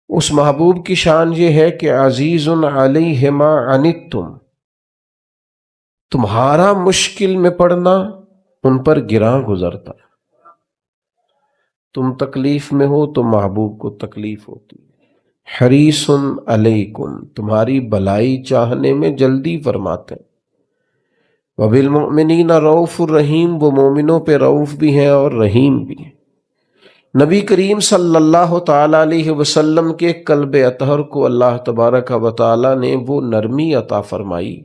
اس محبوب کی شان یہ ہے کہ عزیز علیہ ما عنتم، تمہارا مشکل میں پڑنا ان پر گراں گزرتا ہے۔ تم تکلیف میں ہو تو محبوب کو تکلیف ہوتی ہے۔ حریص علیکم، تمہاری بھلائی چاہنے میں جلدی فرماتے ہیں۔ وبالمؤمنین رؤوف الرحیم، وہ مومنوں پہ رؤوف بھی ہیں اور رحیم بھی ہیں۔ نبی کریم صلی اللہ تعالی علیہ وسلم کے قلب اطہر کو اللہ تبارک و تعالی نے وہ نرمی عطا فرمائی،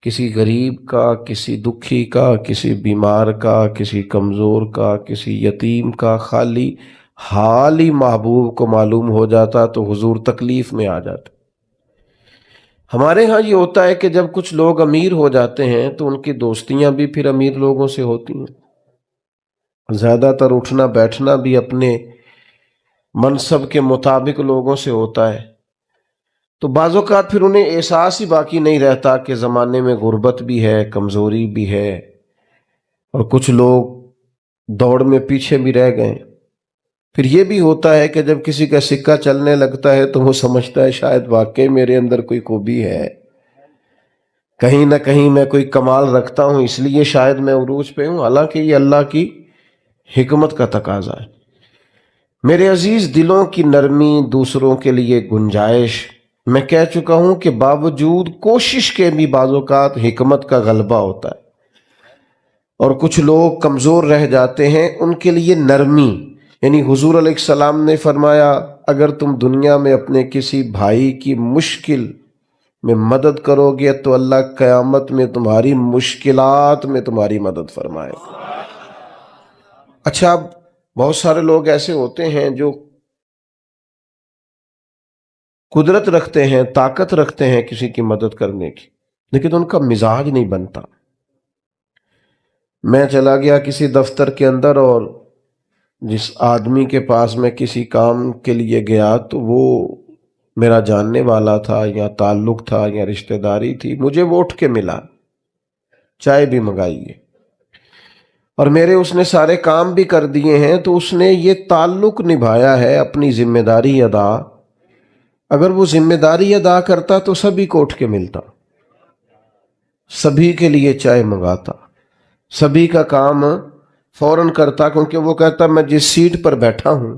کسی غریب کا، کسی دکھی کا، کسی بیمار کا، کسی کمزور کا، کسی یتیم کا خالی حال ہی محبوب کو معلوم ہو جاتا تو حضور تکلیف میں آ جاتے۔ ہمارے ہاں یہ ہوتا ہے کہ جب کچھ لوگ امیر ہو جاتے ہیں تو ان کی دوستیاں بھی پھر امیر لوگوں سے ہوتی ہیں، زیادہ تر اٹھنا بیٹھنا بھی اپنے منصب کے مطابق لوگوں سے ہوتا ہے، تو بعض اوقات پھر انہیں احساس ہی باقی نہیں رہتا کہ زمانے میں غربت بھی ہے، کمزوری بھی ہے، اور کچھ لوگ دوڑ میں پیچھے بھی رہ گئے۔ پھر یہ بھی ہوتا ہے کہ جب کسی کا سکہ چلنے لگتا ہے تو وہ سمجھتا ہے شاید واقعی میرے اندر کوئی خوبی ہے، کہیں نہ کہیں میں کوئی کمال رکھتا ہوں، اس لیے شاید میں عروج پہ ہوں، حالانکہ یہ اللہ کی حکمت کا تقاضا ہے۔ میرے عزیز، دلوں کی نرمی، دوسروں کے لیے گنجائش، میں کہہ چکا ہوں کہ باوجود کوشش کے بھی بعض اوقات حکمت کا غلبہ ہوتا ہے، اور کچھ لوگ کمزور رہ جاتے ہیں، ان کے لیے نرمی، یعنی حضور علیہ السلام نے فرمایا اگر تم دنیا میں اپنے کسی بھائی کی مشکل میں مدد کرو گے تو اللہ قیامت میں تمہاری مشکلات میں تمہاری مدد فرمائے۔ اچھا، اب بہت سارے لوگ ایسے ہوتے ہیں جو قدرت رکھتے ہیں، طاقت رکھتے ہیں کسی کی مدد کرنے کی، لیکن ان کا مزاج نہیں بنتا۔ میں چلا گیا کسی دفتر کے اندر، اور جس آدمی کے پاس میں کسی کام کے لیے گیا تو وہ میرا جاننے والا تھا، یا تعلق تھا، یا رشتہ داری تھی، مجھے وہ اٹھ کے ملا، چائے بھی منگائیے، اور میرے اس نے سارے کام بھی کر دیے ہیں، تو اس نے یہ تعلق نبھایا ہے، اپنی ذمہ داری ادا۔ اگر وہ ذمہ داری ادا کرتا تو سبھی کو اٹھ کے ملتا، سبھی کے لیے چائے منگاتا، سبھی کا کام فوراً کرتا، کیونکہ وہ کہتا میں جس سیٹ پر بیٹھا ہوں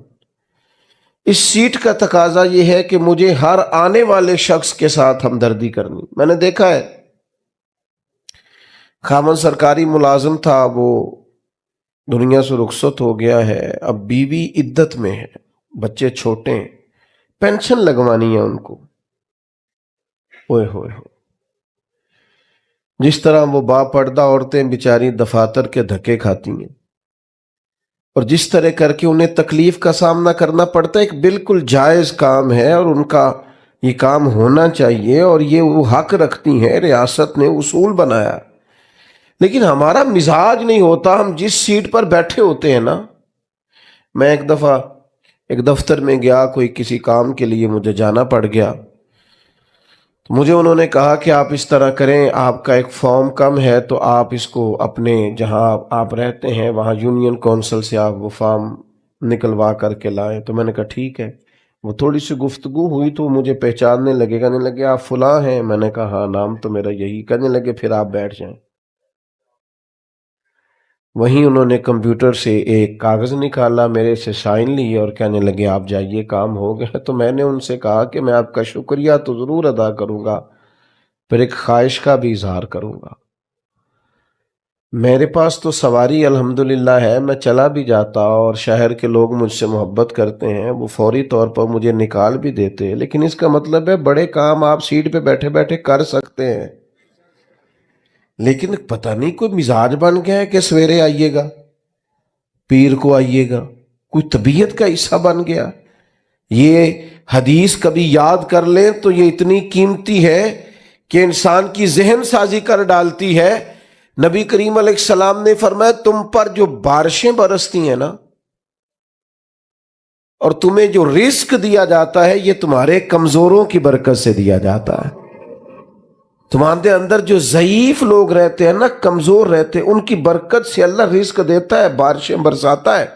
اس سیٹ کا تقاضا یہ ہے کہ مجھے ہر آنے والے شخص کے ساتھ ہمدردی کرنی۔ میں نے دیکھا ہے، خاوند سرکاری ملازم تھا، وہ دنیا سے رخصت ہو گیا ہے، اب بیوی عدت میں ہے، بچے چھوٹے ہیں، پینشن لگوانی ہے ان کو۔ اوئے ہوئے ہو، جس طرح وہ با پردہ عورتیں بیچاری دفاتر کے دھکے کھاتی ہیں، اور جس طرح کر کے انہیں تکلیف کا سامنا کرنا پڑتا ہے، ایک بالکل جائز کام ہے، اور ان کا یہ کام ہونا چاہیے، اور یہ وہ حق رکھتی ہیں، ریاست نے اصول بنایا، لیکن ہمارا مزاج نہیں ہوتا، ہم جس سیٹ پر بیٹھے ہوتے ہیں نا۔ میں ایک دفعہ ایک دفتر میں گیا، کوئی کسی کام کے لیے مجھے جانا پڑ گیا، مجھے انہوں نے کہا کہ آپ اس طرح کریں، آپ کا ایک فارم کم ہے تو آپ اس کو اپنے جہاں آپ رہتے ہیں وہاں یونین کونسل سے آپ وہ فارم نکلوا کر کے لائیں۔ تو میں نے کہا ٹھیک ہے۔ وہ تھوڑی سی گفتگو ہوئی تو مجھے پہچاننے لگے، کہنے لگے آپ فلاں ہیں؟ میں نے کہا ہاں نام تو میرا یہی۔ کہنے لگے پھر آپ بیٹھ جائیں۔ وہیں انہوں نے کمپیوٹر سے ایک کاغذ نکالا، میرے سے سائن لی، اور کہنے لگے آپ جائیے، کام ہو گیا۔ تو میں نے ان سے کہا کہ میں آپ کا شکریہ تو ضرور ادا کروں گا، پھر ایک خواہش کا بھی اظہار کروں گا۔ میرے پاس تو سواری الحمدللہ ہے، میں چلا بھی جاتا، اور شہر کے لوگ مجھ سے محبت کرتے ہیں، وہ فوری طور پر مجھے نکال بھی دیتے ہیں، لیکن اس کا مطلب ہے بڑے کام آپ سیٹ پہ بیٹھے بیٹھے کر سکتے ہیں، لیکن پتہ نہیں کوئی مزاج بن گیا ہے کہ سویرے آئیے گا، پیر کو آئیے گا، کوئی طبیعت کا حصہ بن گیا۔ یہ حدیث کبھی یاد کر لیں تو یہ اتنی قیمتی ہے کہ انسان کی ذہن سازی کر ڈالتی ہے۔ نبی کریم علیہ السلام نے فرمایا تم پر جو بارشیں برستی ہیں نا، اور تمہیں جو رزق دیا جاتا ہے، یہ تمہارے کمزوروں کی برکت سے دیا جاتا ہے۔ تمہارے اندر جو ضعیف لوگ رہتے ہیں نا، کمزور رہتے ہیں، ان کی برکت سے اللہ رزق دیتا ہے، بارشیں برساتا ہے۔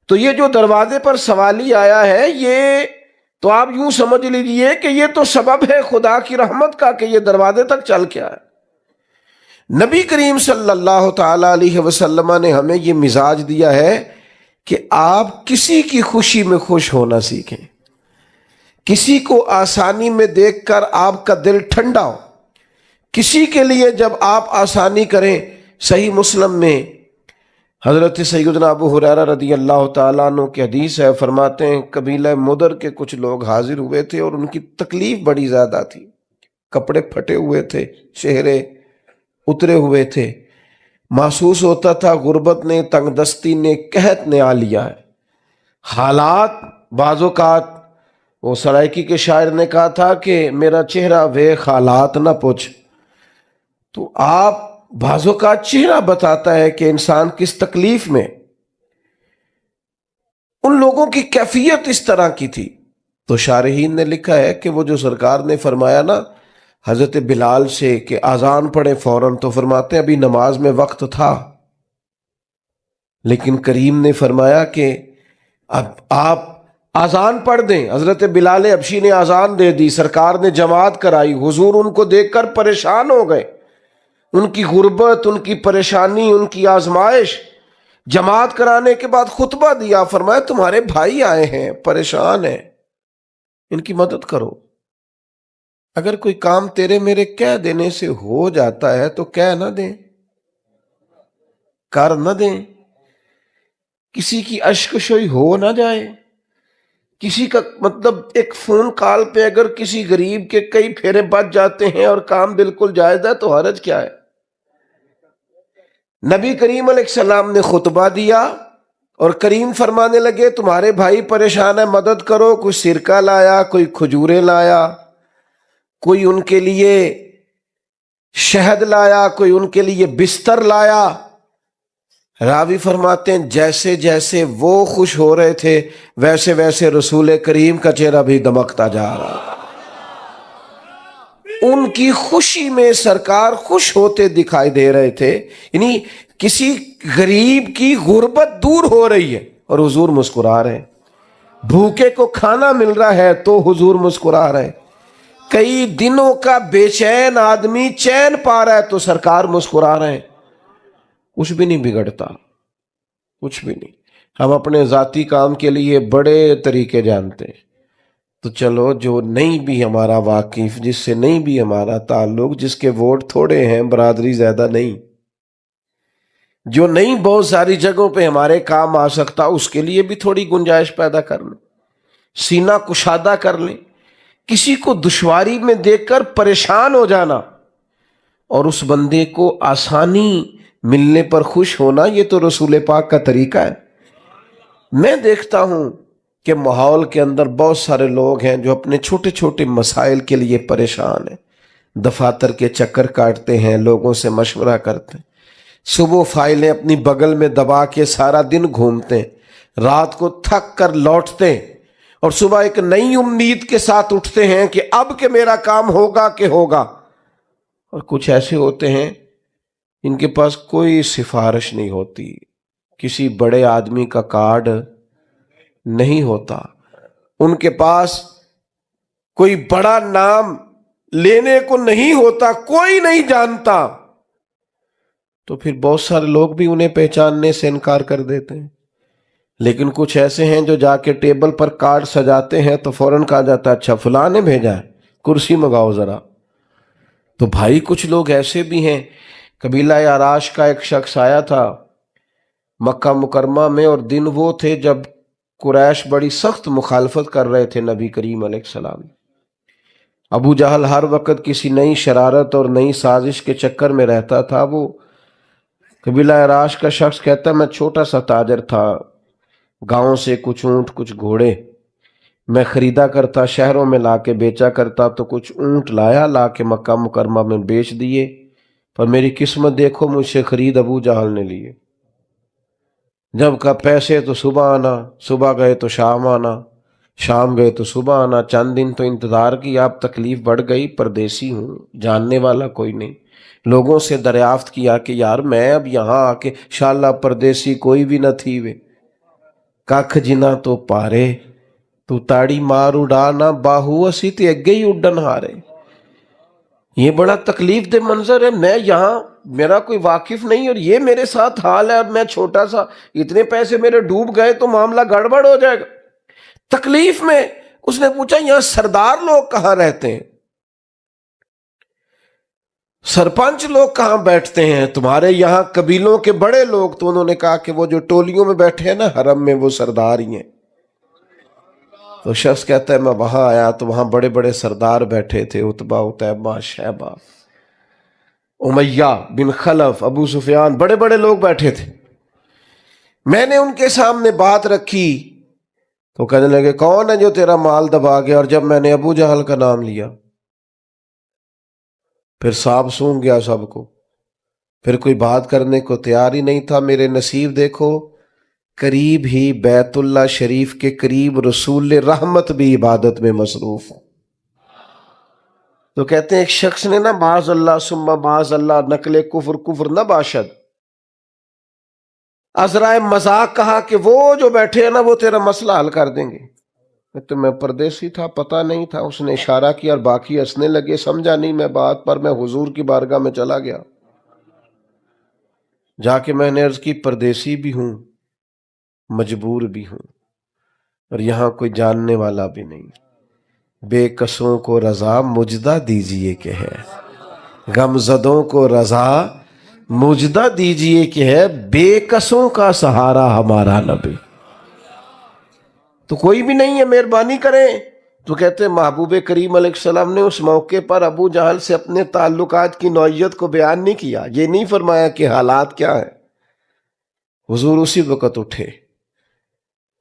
تو یہ جو دروازے پر سوالی آیا ہے، یہ تو آپ یوں سمجھ لیجئے کہ یہ تو سبب ہے خدا کی رحمت کا کہ یہ دروازے تک چل کے آئے۔ نبی کریم صلی اللہ تعالی علیہ وسلم نے ہمیں یہ مزاج دیا ہے کہ آپ کسی کی خوشی میں خوش ہونا سیکھیں، کسی کو آسانی میں دیکھ کر آپ کا دل ٹھنڈا ہو، کسی کے لیے جب آپ آسانی کریں۔ صحیح مسلم میں حضرت سیدنا ابو ہریرہ رضی اللہ تعالیٰ عنہ کی حدیث ہے، فرماتے ہیں قبیلہ مدر کے کچھ لوگ حاضر ہوئے تھے اور ان کی تکلیف بڑی زیادہ تھی، کپڑے پھٹے ہوئے تھے، چہرے اترے ہوئے تھے، محسوس ہوتا تھا غربت نے، تنگ دستی نے، قحط نے آ لیا ہے۔ حالات بعض اوقات، وہ سرائکی کے شاعر نے کہا تھا کہ میرا چہرہ ویخ حالات نہ پوچھ، تو آپ بعض اوقات چہرہ بتاتا ہے کہ انسان کس تکلیف میں۔ ان لوگوں کی کیفیت اس طرح کی تھی، تو شارحین نے لکھا ہے کہ وہ جو سرکار نے فرمایا نا حضرت بلال سے کہ اذان پڑھے فوراً، تو فرماتے ہیں ابھی نماز میں وقت تھا، لیکن کریم نے فرمایا کہ اب آپ اذان پڑھ دیں۔ حضرت بلال حبشی نے اذان دے دی، سرکار نے جماعت کرائی، حضور ان کو دیکھ کر پریشان ہو گئے، ان کی غربت، ان کی پریشانی، ان کی آزمائش۔ جماعت کرانے کے بعد خطبہ دیا، فرمایا تمہارے بھائی آئے ہیں، پریشان ہیں، ان کی مدد کرو۔ اگر کوئی کام تیرے میرے کہہ دینے سے ہو جاتا ہے تو کہہ نہ دیں، کر نہ دیں، کسی کی اشک شوئی ہو نہ جائے، کسی کا مطلب ایک فون کال پہ اگر کسی غریب کے کئی پھیرے بچ جاتے ہیں اور کام بالکل جائز ہے تو حرج کیا ہے۔ نبی کریم علیہ السلام نے خطبہ دیا اور کریم فرمانے لگے تمہارے بھائی پریشان ہے، مدد کرو۔ کوئی سرکہ لایا، کوئی کھجوریں لایا، کوئی ان کے لیے شہد لایا، کوئی ان کے لیے بستر لایا۔ راوی فرماتے ہیں جیسے جیسے وہ خوش ہو رہے تھے ویسے ویسے رسول کریم کا چہرہ بھی دمکتا جا رہا، ان کی خوشی میں سرکار خوش ہوتے دکھائی دے رہے تھے۔ یعنی کسی غریب کی غربت دور ہو رہی ہے اور حضور مسکرا رہے ہیں، بھوکے کو کھانا مل رہا ہے تو حضور مسکرا رہے ہیں، کئی دنوں کا بے چین آدمی چین پا رہا ہے تو سرکار مسکرا رہے ہیں۔ کچھ بھی نہیں بگڑتا، کچھ بھی نہیں۔ ہم اپنے ذاتی کام کے لیے بڑے طریقے جانتے ہیں، تو چلو جو نہیں بھی ہمارا واقف، جس سے نہیں بھی ہمارا تعلق، جس کے ووٹ تھوڑے ہیں، برادری زیادہ نہیں، جو نہیں بہت ساری جگہوں پہ ہمارے کام آ سکتا، اس کے لیے بھی تھوڑی گنجائش پیدا کر لیں، سینہ کشادہ کر لیں۔ کسی کو دشواری میں دیکھ کر پریشان ہو جانا اور اس بندے کو آسانی ملنے پر خوش ہونا، یہ تو رسول پاک کا طریقہ ہے۔ میں دیکھتا ہوں کہ ماحول کے اندر بہت سارے لوگ ہیں جو اپنے چھوٹے چھوٹے مسائل کے لیے پریشان ہیں، دفاتر کے چکر کاٹتے ہیں، لوگوں سے مشورہ کرتے ہیں، صبح فائلیں اپنی بغل میں دبا کے سارا دن گھومتے ہیں، رات کو تھک کر لوٹتے ہیں اور صبح ایک نئی امید کے ساتھ اٹھتے ہیں کہ اب کہ میرا کام ہوگا کہ ہوگا۔ اور کچھ ایسے ہوتے ہیں ان کے پاس کوئی سفارش نہیں ہوتی، کسی بڑے آدمی کا کارڈ نہیں ہوتا، ان کے پاس کوئی بڑا نام لینے کو نہیں ہوتا، کوئی نہیں جانتا، تو پھر بہت سارے لوگ بھی انہیں پہچاننے سے انکار کر دیتے ہیں۔ لیکن کچھ ایسے ہیں جو جا کے ٹیبل پر کارڈ سجاتے ہیں تو فوراً کہا جاتا ہے اچھا فلاں نے بھیجا ہے، کرسی منگاؤ ذرا۔ تو بھائی کچھ لوگ ایسے بھی ہیں، قبیلہ آراش کا ایک شخص آیا تھا مکہ مکرمہ میں، اور دن وہ تھے جب قریش بڑی سخت مخالفت کر رہے تھے نبی کریم علیہ السلام۔ ابو جہل ہر وقت کسی نئی شرارت اور نئی سازش کے چکر میں رہتا تھا۔ وہ قبیلہ آراش کا شخص کہتا میں چھوٹا سا تاجر تھا، گاؤں سے کچھ اونٹ کچھ گھوڑے میں خریدا کرتا، شہروں میں لا کے بیچا کرتا، تو کچھ اونٹ لا کے مکہ مکرمہ میں بیچ دیے، پر میری قسمت دیکھو مجھ سے خرید ابو جہل نے لیے۔ جب کا پیسے تو صبح آنا، صبح گئے تو شام آنا، شام گئے تو صبح آنا، چند دن تو انتظار کی، اب تکلیف بڑھ گئی، پردیسی ہوں، جاننے والا کوئی نہیں، لوگوں سے دریافت کیا کہ یار میں اب یہاں آ کے شاءاللہ پردیسی کوئی بھی نہ تھی وے، ککھ جنا تو پارے تو تاڑی مار اڑانا باہو اسی تے اگے ہی اڈن ہارے. یہ بڑا تکلیف دہ منظر ہے. میں یہاں میرا کوئی واقف نہیں اور یہ میرے ساتھ حال ہے اور میں چھوٹا سا, اتنے پیسے میرے ڈوب گئے تو معاملہ گڑبڑ ہو جائے گا. تکلیف میں اس نے پوچھا یہاں سردار لوگ کہاں رہتے ہیں, سرپنچ لوگ کہاں بیٹھتے ہیں, تمہارے یہاں قبیلوں کے بڑے لوگ؟ تو انہوں نے کہا کہ وہ جو ٹولیوں میں بیٹھے ہیں نا حرم میں, وہ سردار ہی ہیں. تو شخص کہتا ہے میں وہاں آیا تو وہاں بڑے بڑے سردار بیٹھے تھے, عتبہ, عتیبہ, شیبہ, امیہ بن خلف, ابو سفیان, بڑے بڑے لوگ بیٹھے تھے. میں نے ان کے سامنے بات رکھی تو کہنے لگے کون ہے جو تیرا مال دبا گیا؟ اور جب میں نے ابو جہل کا نام لیا پھر سانپ سونگ گیا سب کو, پھر کوئی بات کرنے کو تیار ہی نہیں تھا. میرے نصیب دیکھو, قریب ہی بیت اللہ شریف کے قریب رسول رحمت بھی عبادت میں مصروف ہے. تو کہتے ہیں ایک شخص نے نا معاذ اللہ ثم معاذ اللہ نقل کفر نہ باشد, عذرائے مذاق کہا کہ وہ جو بیٹھے ہیں نا وہ تیرا مسئلہ حل کر دیں گے. تو میں پردیسی تھا, پتہ نہیں تھا. اس نے اشارہ کیا اور باقی ہنسنے لگے, سمجھا نہیں میں بات. پر میں حضور کی بارگاہ میں چلا گیا, جا کے میں نے عرض کی پردیسی بھی ہوں, مجبور بھی ہوں, اور یہاں کوئی جاننے والا بھی نہیں. بے کسوں کو رضا مجدہ دیجئے کہ ہے, غم زدوں کو رضا مجدہ دیجئے کہ ہے, بے کسوں کا سہارا ہمارا نبی. تو کوئی بھی نہیں ہے, مہربانی کریں. تو کہتے ہیں محبوب کریم علیہ السلام نے اس موقع پر ابو جہل سے اپنے تعلقات کی نوعیت کو بیان نہیں کیا, یہ نہیں فرمایا کہ حالات کیا ہیں. حضور اسی وقت اٹھے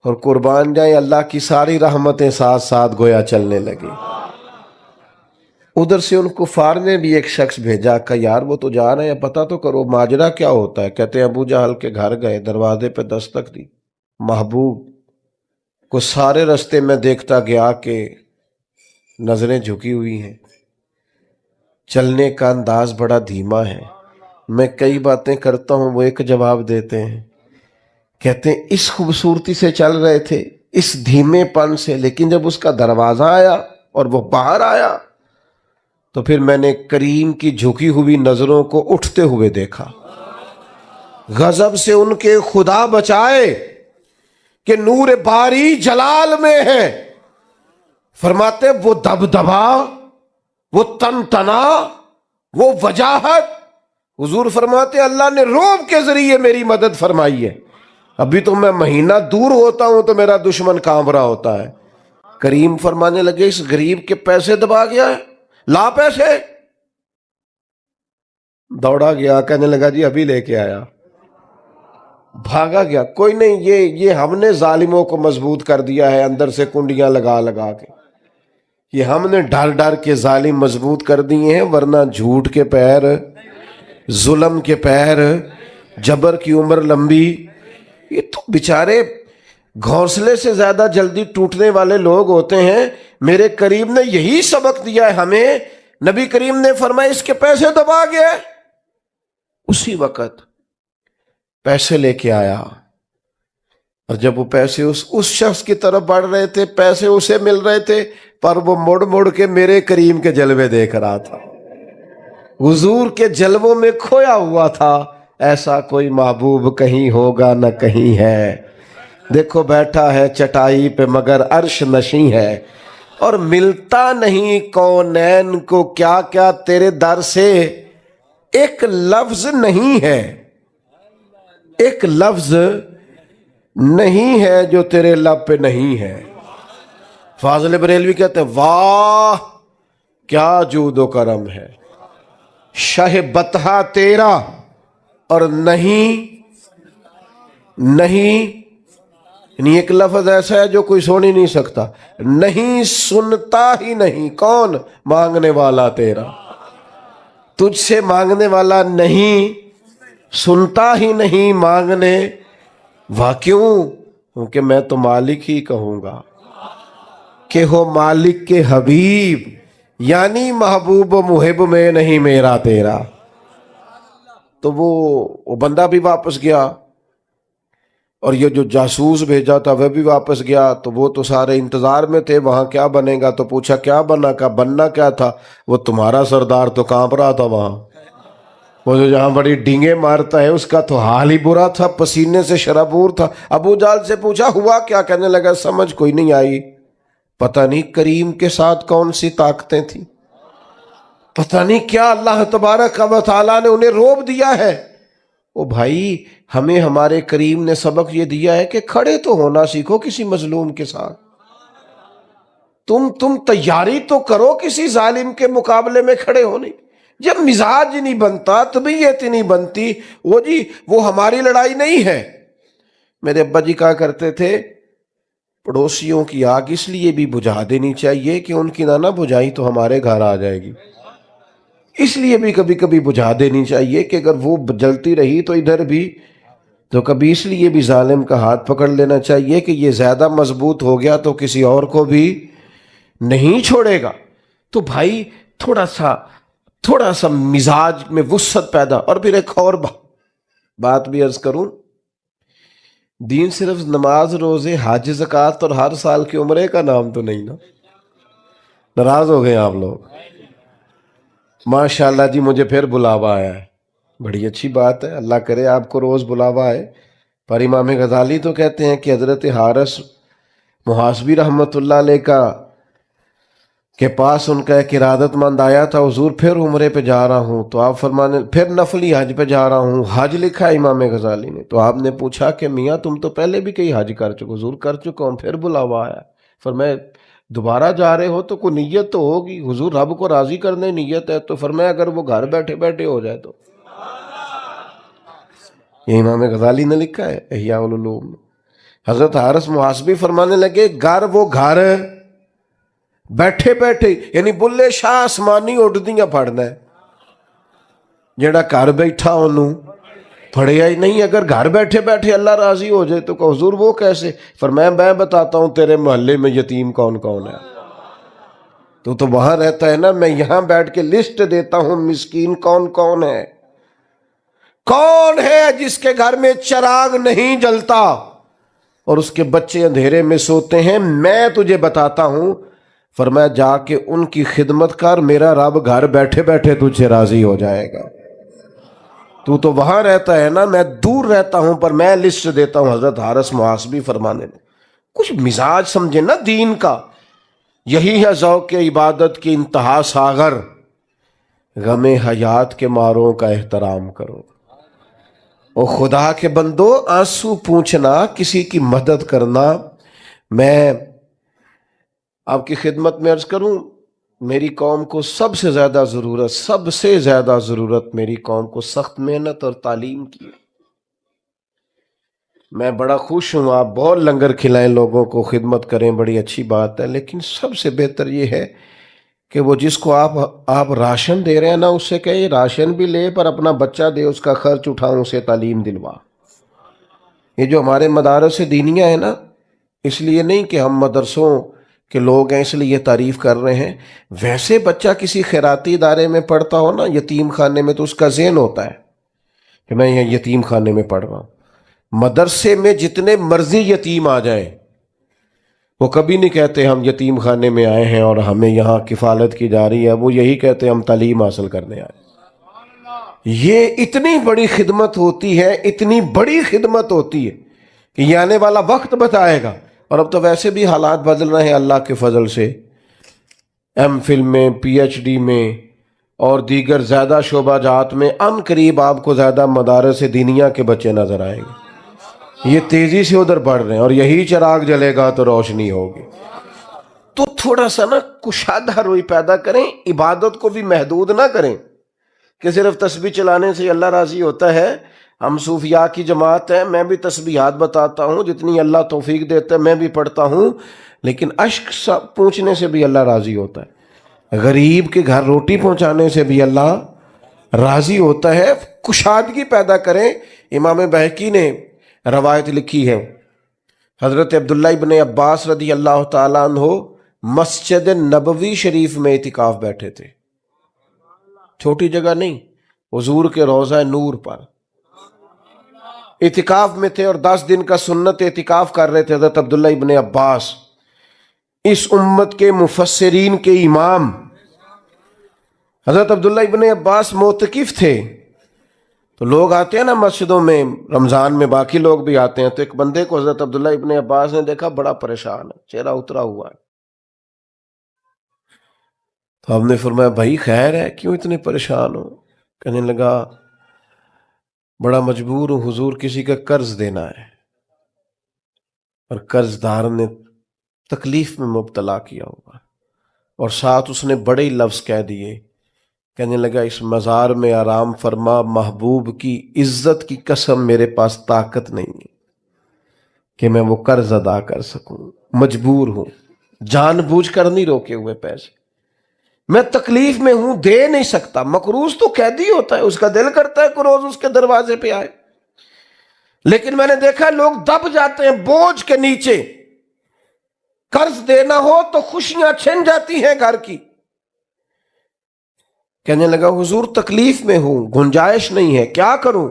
اور قربان جائیں اللہ کی ساری رحمتیں ساتھ ساتھ گویا چلنے لگی. ادھر سے ان کفار نے بھی ایک شخص بھیجا کہ یار وہ تو جا رہے ہیں, پتہ تو کرو ماجرا کیا ہوتا ہے. کہتے ہیں ابو جہل کے گھر گئے, دروازے پہ دستک دی. محبوب کو سارے رستے میں دیکھتا گیا کہ نظریں جھکی ہوئی ہیں, چلنے کا انداز بڑا دھیما ہے. میں کئی باتیں کرتا ہوں وہ ایک جواب دیتے ہیں. کہتے ہیں اس خوبصورتی سے چل رہے تھے, اس دھیمے پن سے, لیکن جب اس کا دروازہ آیا اور وہ باہر آیا تو پھر میں نے کریم کی جھکی ہوئی نظروں کو اٹھتے ہوئے دیکھا. غضب سے ان کے خدا بچائے کہ نور باری جلال میں ہے. فرماتے وہ دبدبا, وہ تنتنا, وہ وجاہت. حضور فرماتے اللہ نے روب کے ذریعے میری مدد فرمائی ہے. ابھی تو میں مہینہ دور ہوتا ہوں تو میرا دشمن کانپ رہا ہوتا ہے. کریم فرمانے لگے اس غریب کے پیسے دبا گیا ہے, لا پیسے. دوڑا گیا, کہنے لگا جی ابھی لے کے آیا. بھاگا گیا, کوئی نہیں, یہ ہم نے ظالموں کو مضبوط کر دیا ہے اندر سے کنڈیاں لگا لگا کے. یہ ہم نے ڈر ڈر کے ظالم مضبوط کر دیے ہیں, ورنہ جھوٹ کے پیر, ظلم کے پیر, جبر کی عمر لمبی. یہ تو بیچارے گھونسلے سے زیادہ جلدی ٹوٹنے والے لوگ ہوتے ہیں. میرے کریم نے یہی سبق دیا ہے ہمیں. نبی کریم نے فرمایا اس کے پیسے دبا گئے. اسی وقت پیسے لے کے آیا, اور جب وہ پیسے اس شخص کی طرف بڑھ رہے تھے, پیسے اسے مل رہے تھے, پر وہ مڑ مڑ کے میرے کریم کے جلوے دیکھ رہا تھا, حضور کے جلووں میں کھویا ہوا تھا. ایسا کوئی محبوب کہیں ہوگا نہ کہیں ہے. دیکھو بیٹھا ہے چٹائی پہ مگر عرش نشیں ہے, اور ملتا نہیں کونین کو کیا کیا تیرے در سے ایک لفظ نہیں ہے, ایک لفظ نہیں ہے جو تیرے لب پہ نہیں ہے. فاضل بریلوی کہتے ہیں واہ کیا جود و کرم ہے, شہ بطحہ تیرا اور نہیں یعنی ایک لفظ ایسا ہے جو کوئی سن ہی نہیں سکتا. نہیں سنتا ہی نہیں, کون؟ مانگنے والا تیرا. تجھ سے مانگنے والا نہیں سنتا ہی نہیں مانگنے. کیوں؟ کیونکہ میں تو مالک ہی کہوں گا کہ ہو مالک کے حبیب, یعنی محبوب و محب میں نہیں میرا تیرا. تو وہ بندہ بھی واپس گیا. اور یہ جو جاسوس بھیجا تھا وہ بھی واپس گیا، تو وہ تو سارے انتظار میں تھے وہاں کیا بنے گا، تو پوچھا کیا بنا، کا بننا کیا تھا، وہ تمہارا سردار تو کانپ رہا تھا وہاں، وہ جو جہاں بڑی ڈینگیں مارتا ہے اس کا تو حال ہی برا تھا، پسینے سے شرابور تھا۔ ابو جہل سے پوچھا ہوا کیا، کہنے لگا سمجھ کوئی نہیں آئی، پتہ نہیں کریم کے ساتھ کون سی طاقتیں تھیں، پتہ نہیں کیا اللہ تبارک و تعالیٰ نے انہیں روب دیا ہے۔ او بھائی، ہمیں ہمارے کریم نے سبق یہ دیا ہے کہ کھڑے تو ہونا سیکھو کسی مظلوم کے ساتھ، تم تیاری تو کرو کسی ظالم کے مقابلے میں کھڑے ہونے۔ جب مزاج نہیں بنتا، طبیعت نہیں بنتی، وہ ہماری لڑائی نہیں ہے۔ میرے ابا جی کہا کرتے تھے پڑوسیوں کی آگ اس لیے بھی بجھا دینی چاہیے کہ ان کی نہ بجھائی تو ہمارے گھر آ جائے گی، اس لیے بھی کبھی کبھی بجھا دینی چاہیے کہ اگر وہ جلتی رہی تو ادھر بھی، تو کبھی اس لیے بھی ظالم کا ہاتھ پکڑ لینا چاہیے کہ یہ زیادہ مضبوط ہو گیا تو کسی اور کو بھی نہیں چھوڑے گا۔ تو بھائی تھوڑا سا مزاج میں وسعت پیدا۔ اور پھر ایک اور بات بھی عرض کروں، دین صرف نماز، روزے، حج، زکوٰۃ اور ہر سال کی عمرے کا نام تو نہیں نا؟ ناراض ہو گئے آپ لوگ؟ ماشاءاللہ جی، مجھے پھر بلاوا آیا ہے، بڑی اچھی بات ہے، اللہ کرے آپ کو روز بلاوا آئے۔ پر امام غزالی تو کہتے ہیں کہ حضرت حارث محاسبی رحمۃ اللہ علیہ کے پاس ان کا ایک ارادت مند آیا تھا، حضور پھر عمرے پہ جا رہا ہوں، تو آپ فرمانے پھر نفلی حج پہ جا رہا ہوں، حج لکھا ہے امام غزالی نے۔ تو آپ نے پوچھا کہ میاں تم تو پہلے بھی کئی حج کر چکے، حضور کر چکا ہوں، پھر بلاوا آیا۔ فرمایا دوبارہ جا رہے ہو تو کوئی نیت تو ہوگی، حضور رب کو راضی کرنے نیت ہے، تو فرمایا اگر وہ گھر بیٹھے بیٹھے ہو جائے تو۔ یہ امام غزالی نے لکھا ہے احیاء العلوم میں۔ حضرت حارث محاسبی فرمانے لگے وہ گھر بیٹھے بیٹھے، یعنی بلے شاہ آسمانی اڈدیاں پڑھنا ہے، جیڑا گھر بیٹھا انہوں پڑھیا ہی نہیں۔ اگر گھر بیٹھے بیٹھے اللہ راضی ہو جائے تو کہ حضور وہ کیسے؟ فرمایا میں بتاتا ہوں تیرے محلے میں یتیم کون کون ہے، تو وہاں رہتا ہے نا، میں یہاں بیٹھ کے لسٹ دیتا ہوں مسکین کون کون ہے، کون ہے جس کے گھر میں چراغ نہیں جلتا اور اس کے بچے اندھیرے میں سوتے ہیں، میں تجھے بتاتا ہوں۔ فرمایا جا کے ان کی خدمت کر، میرا رب گھر بیٹھے بیٹھے تجھے راضی ہو جائے گا۔ تو وہاں رہتا ہے نا، میں دور رہتا ہوں پر میں لسٹ دیتا ہوں۔ حضرت حارث محاسبی فرمانے میں کچھ مزاج سمجھے نا دین کا، یہی ہے ذوق عبادت کی انتہا ساغر، غم حیات کے ماروں کا احترام کرو۔ او خدا کے بندو، آنسو پوچھنا، کسی کی مدد کرنا۔ میں آپ کی خدمت میں عرض کروں، میری قوم کو سب سے زیادہ ضرورت میری قوم کو سخت محنت اور تعلیم کی ہے۔ میں بڑا خوش ہوں، آپ بہت لنگر کھلائیں، لوگوں کو خدمت کریں، بڑی اچھی بات ہے، لیکن سب سے بہتر یہ ہے کہ وہ جس کو آپ راشن دے رہے ہیں نا، اس سے کہے راشن بھی لے پر اپنا بچہ دے، اس کا خرچ اٹھاؤں، اسے تعلیم دلوا۔ یہ جو ہمارے مدارس دینیہ ہیں نا، اس لیے نہیں کہ ہم مدرسوں کے لوگ ہیں اس لیے تعریف کر رہے ہیں، ویسے بچہ کسی خیراتی ادارے میں پڑھتا ہو نا، یتیم خانے میں، تو اس کا ذہن ہوتا ہے کہ میں یہاں یتیم خانے میں پڑھ رہا ہوں۔ مدرسے میں جتنے مرضی یتیم آ جائیں، وہ کبھی نہیں کہتے ہم یتیم خانے میں آئے ہیں اور ہمیں یہاں کفالت کی جا رہی ہے، وہ یہی کہتے ہیں ہم تعلیم حاصل کرنے آئے۔ یہ اتنی بڑی خدمت ہوتی ہے، اتنی بڑی خدمت ہوتی ہے کہ یہ آنے والا وقت بتائے گا۔ اور اب تو ویسے بھی حالات بدل رہے ہیں اللہ کے فضل سے، ایم فل میں، پی ایچ ڈی میں اور دیگر زیادہ شعبہ جات میں ان قریب آپ کو زیادہ مدارس دینیہ کے بچے نظر آئیں گے۔ یہ تیزی سے ادھر بڑھ رہے ہیں، اور یہی چراغ جلے گا تو روشنی ہوگی۔ تو تھوڑا سا نا کشادہ روی پیدا کریں، عبادت کو بھی محدود نہ کریں کہ صرف تسبیح چلانے سے اللہ راضی ہوتا ہے۔ ہم صوفیاء کی جماعت ہے، میں بھی تسبیحات بتاتا ہوں، جتنی اللہ توفیق دیتا ہے میں بھی پڑھتا ہوں، لیکن اشک پوچھنے سے بھی اللہ راضی ہوتا ہے، غریب کے گھر روٹی پہنچانے سے بھی اللہ راضی ہوتا ہے۔ کشادگی پیدا کریں۔ امام بہقی نے روایت لکھی ہے، حضرت عبداللہ ابن عباس رضی اللہ تعالیٰ عنہ مسجد نبوی شریف میں اعتکاف بیٹھے تھے، چھوٹی جگہ نہیں، حضور کے روضہ نور پر۔ اعتکاف میں تھے اور 10 دن کا سنت اعتکاف کر رہے تھے حضرت عبداللہ ابن عباس، اس امت کے مفسرین کے امام حضرت عبداللہ ابن عباس معتکف تھے۔ تو لوگ آتے ہیں نا مسجدوں میں رمضان میں، باقی لوگ بھی آتے ہیں، تو ایک بندے کو حضرت عبداللہ ابن عباس نے دیکھا بڑا پریشان ہے، چہرہ اترا ہوا ہے۔ تو ہم نے فرمایا بھائی خیر ہے، کیوں اتنے پریشان ہو؟ کہنے لگا بڑا مجبور ہوں حضور، کسی کا قرض دینا ہے اور قرض دار نے تکلیف میں مبتلا کیا ہوا، اور ساتھ اس نے بڑے ہی لفظ کہہ دیے۔ کہنے لگا اس مزار میں آرام فرما محبوب کی عزت کی قسم میرے پاس طاقت نہیں ہے کہ میں وہ قرض ادا کر سکوں، مجبور ہوں، جان بوجھ کر نہیں روکے ہوئے پیسے، میں تکلیف میں ہوں، دے نہیں سکتا۔ مقروض تو قیدی ہوتا ہے، اس کا دل کرتا ہے کہ روز اس کے دروازے پہ آئے، لیکن میں نے دیکھا لوگ دب جاتے ہیں بوجھ کے نیچے، قرض دینا ہو تو خوشیاں چھن جاتی ہیں گھر کی۔ کہنے لگا حضور تکلیف میں ہوں، گنجائش نہیں ہے، کیا کروں؟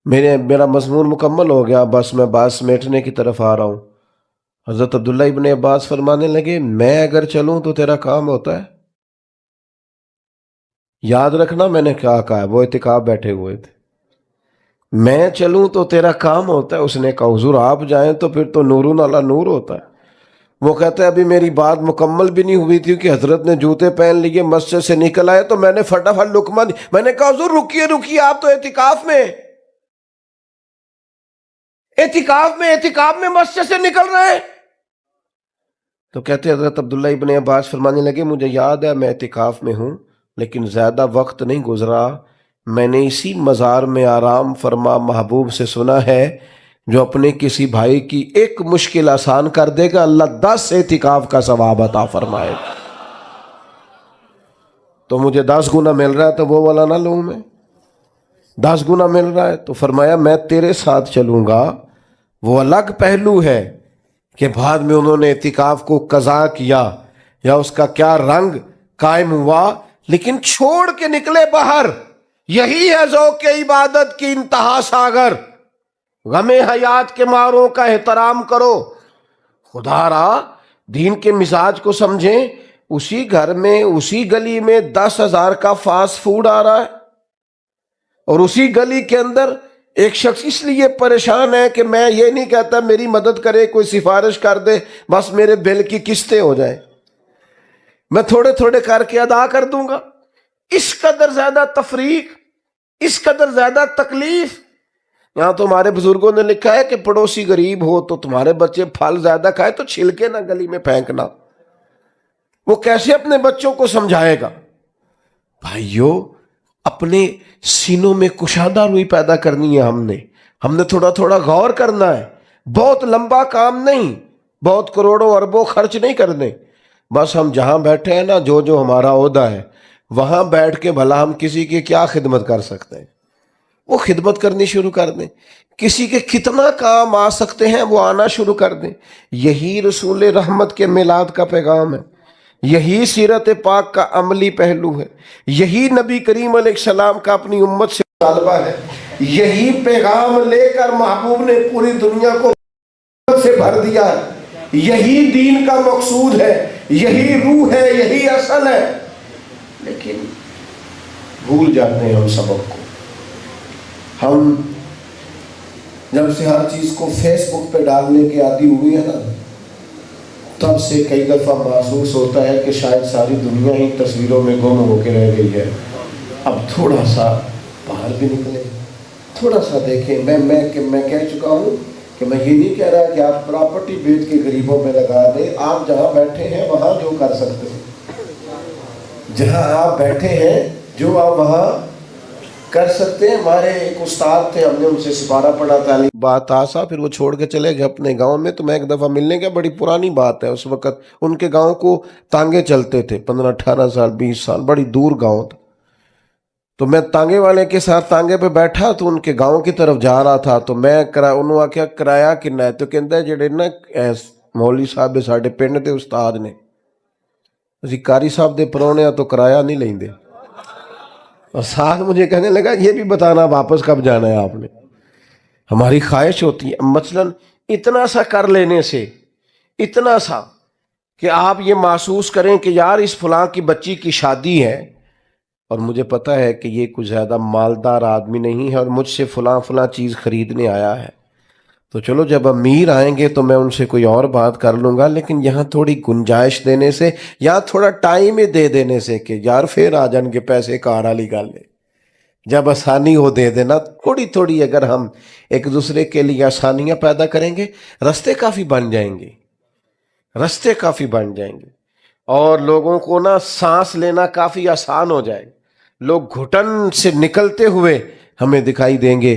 میرا مضمون مکمل ہو گیا، بس میں بات سمیٹنے کی طرف آ رہا ہوں۔ حضرت عبداللہ ابن عباس فرمانے لگے میں اگر چلوں تو تیرا کام ہوتا ہے؟ یاد رکھنا میں نے کیا کہا ہے، وہ اعتکاف بیٹھے ہوئے تھے، میں چلوں تو تیرا کام ہوتا ہے؟ اس نے کہا حضور آپ جائیں تو پھر تو نورون علی نور ہوتا ہے۔ وہ کہتا ہے ابھی میری بات مکمل بھی نہیں ہوئی تھی کہ حضرت نے جوتے پہن لیے، مسجد سے نکل آئے تو میں نے فٹافٹ لقمہ دی، میں نے کہا حضور رکیے آپ تو اعتکاف میں مسجد سے نکل رہے ہیں۔ تو کہتے حضرت عبداللہ ابن عباس فرمانے لگے مجھے یاد ہے میں اعتکاف میں ہوں، لیکن زیادہ وقت نہیں گزرا، میں نے اسی مزار میں آرام فرما محبوب سے سنا ہے جو اپنے کسی بھائی کی ایک مشکل آسان کر دے گا اللہ 10 اعتکاف کا ثواب عطا فرمائے گا۔ تو مجھے 10 گنا مل رہا ہے تو وہ والا نہ لوں، میں 10 گنا مل رہا ہے تو فرمایا میں تیرے ساتھ چلوں گا۔ وہ الگ پہلو ہے کہ بعد میں انہوں نے اعتکاف کو قضا کیا یا اس کا کیا رنگ قائم ہوا، لیکن چھوڑ کے نکلے باہر۔ یہی ہے ذوق عبادت کی انتہا ساگر، غم حیات کے ماروں کا احترام کرو۔ خدا را دین کے مزاج کو سمجھیں، اسی گھر میں اسی گلی میں 10,000 کا فاسٹ فوڈ آ رہا ہے، اور اسی گلی کے اندر ایک شخص اس لیے پریشان ہے کہ میں یہ نہیں کہتا میری مدد کرے، کوئی سفارش کر دے، بس میرے بل کی قسطیں ہو جائیں، میں تھوڑے تھوڑے کر کے ادا کر دوں گا۔ اس قدر زیادہ تفریق، اس قدر زیادہ تکلیف۔ یہاں تو ہمارے بزرگوں نے لکھا ہے کہ پڑوسی غریب ہو تو تمہارے بچے پھل زیادہ کھائے تو چھلکے نہ گلی میں پھینکنا۔ وہ کیسے اپنے بچوں کو سمجھائے گا؟ بھائیو اپنے سینوں میں کشادہ روئی پیدا کرنی ہے، ہم نے تھوڑا تھوڑا غور کرنا ہے، بہت لمبا کام نہیں، بہت کروڑوں اربوں خرچ نہیں کرنے، بس ہم جہاں بیٹھے ہیں نا، جو ہمارا عہدہ ہے وہاں بیٹھ کے بھلا ہم کسی کی کیا خدمت کر سکتے ہیں، وہ خدمت کرنی شروع کر دیں، کسی کے کتنا کام آ سکتے ہیں وہ آنا شروع کر دیں۔ یہی رسول رحمت کے میلاد کا پیغام ہے، یہی سیرت پاک کا عملی پہلو ہے، یہی نبی کریم علیہ السلام کا اپنی امت سے مطالبہ ہے، یہی پیغام لے کر محبوب نے پوری دنیا کو سے بھر دیا ہے، یہی دین کا مقصود ہے، یہی روح ہے، یہی اصل ہے، لیکن بھول جاتے ہیں ہم سبق کو۔ ہم جب سے ہر چیز کو فیس بک پہ ڈالنے کے عادی ہوئے ہیں نا، تب سے کئی دفعہ محسوس ہوتا ہے کہ شاید ساری دنیا ہی تصویروں میں گم ہو کے رہ گئی ہے۔ اب تھوڑا سا باہر بھی نکلے، تھوڑا سا دیکھیں۔ میں کہہ چکا ہوں کہ میں یہ نہیں کہہ رہا کہ آپ پراپرٹی بیچ کے غریبوں میں لگا دیں، آپ جہاں بیٹھے ہیں وہاں جو کر سکتے ہیں، جہاں آپ بیٹھے ہیں جو آپ وہاں کر سکتے ہیں۔ ہمارے ایک استاد تھے، ہم نے ان سے سپارہ پڑھا تعلیم بات آسا، پھر وہ چھوڑ کے چلے گئے اپنے گاؤں میں، تو میں ایک دفعہ ملنے گیا، بڑی پرانی بات ہے، اس وقت ان کے گاؤں کو تانگے چلتے تھے، 15 18 سال 20 سال، بڑی دور گاؤں تھا۔ تو میں تانگے والے کے ساتھ تانگے پہ بیٹھا تو ان کے گاؤں کی طرف جا رہا تھا، تو میں انہوں آخیا کرایہ کنا ہے، تو کہندا جڑے نا مولوی صاحب ساڈے پنڈ دے استاد نے، اسی قاری صاحب دے پرونے تو کرایہ نہیں لیندے۔ اور ساتھ مجھے کہنے لگا یہ بھی بتانا واپس کب جانا ہے آپ نے. ہماری خواہش ہوتی ہے مثلاً اتنا سا کر لینے سے، اتنا سا کہ آپ یہ محسوس کریں کہ یار اس فلاں کی بچی کی شادی ہے اور مجھے پتہ ہے کہ یہ کچھ زیادہ مالدار آدمی نہیں ہے اور مجھ سے فلاں فلاں چیز خریدنے آیا ہے، تو چلو جب امیر آئیں گے تو میں ان سے کوئی اور بات کر لوں گا، لیکن یہاں تھوڑی گنجائش دینے سے یا تھوڑا ٹائم دے دینے سے کہ یار پھر آ جان کے پیسے کار والی گل ہے، جب آسانی ہو دے دینا. تھوڑی تھوڑی اگر ہم ایک دوسرے کے لیے آسانیاں پیدا کریں گے، رستے کافی بن جائیں گے، رستے کافی بن جائیں گے اور لوگوں کو نا سانس لینا کافی آسان ہو جائے گا. لوگ گھٹن سے نکلتے ہوئے ہمیں دکھائی دیں گے